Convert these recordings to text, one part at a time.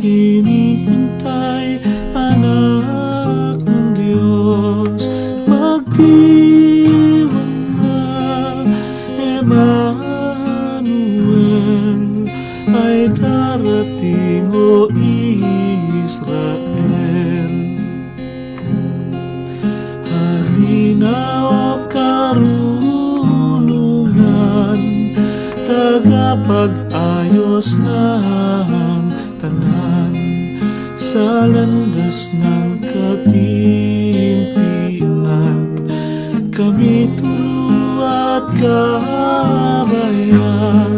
hinihintay, anak ng Diyos. Magdiwang na, Emmanuel ay darating, o Israel. Halina, o karunungan, tagapag-ayos ng tanan, sa landas ng katimpian. Kami turo at kabayan,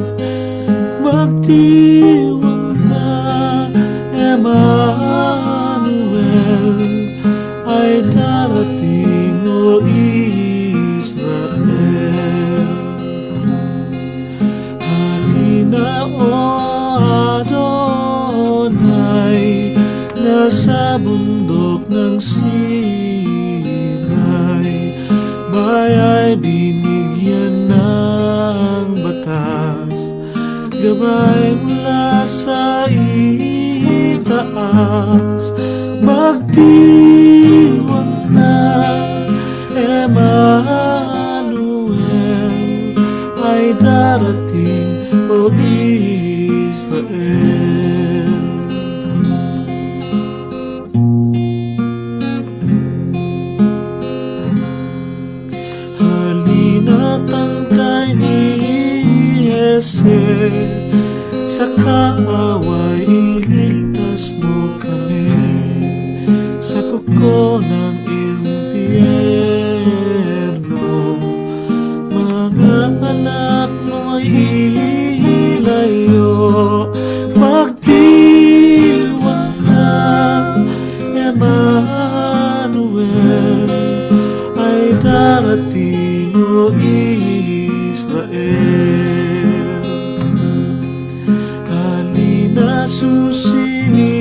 magdiwang na, Emmanuel ay darating, o Israel. Halina, o Adonai, nasa bundok ng Sinai, baya'y binigyan ng batas, gabay mula sa itaas. Magdiwang na, Emmanuel ay darating, o Israel. Halina, tangkay ni Jese, sa kaaway iligtas mo kami, sa kuko ng impyerno. Mga anak mo'y ilayo, magdiwang na, Emmanuel ay darating, o Israel. Halina, susi ni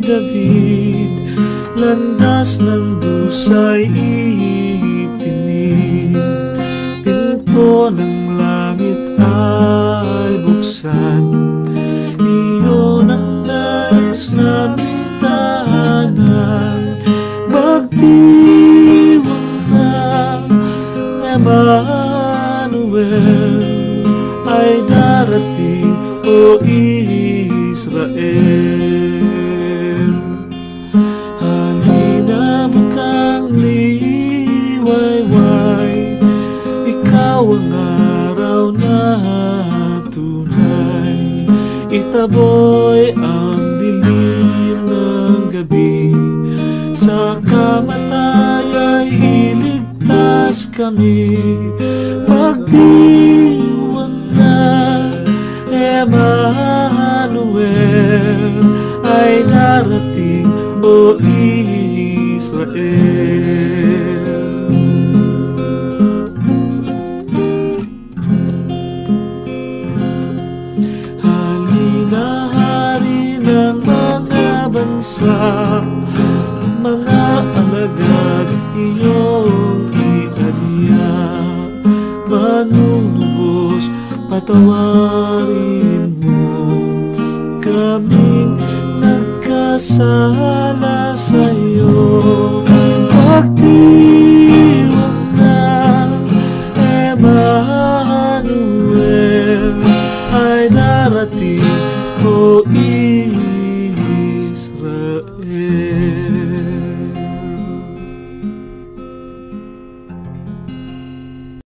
David, landas ng dusay ipinid, pinto ng langit ay buksan, iyon ang nais naming tahanan. Magdiwang na, Emmanuel ay darating, o Israel. Halina, makang liwayway, ikaw ang araw na tunay, itaboy ang dilim ng gabi, sa kamatay ay iligtas kami. Magdiwang na, Emmanuel ay darating, o Israel. Halina, hari ng mga bansa, mga alagad iyong iadya, manunubos, patawarin mo kaming nagkasala sa iyo. Magdiwang na, Emmanuel ay darating, o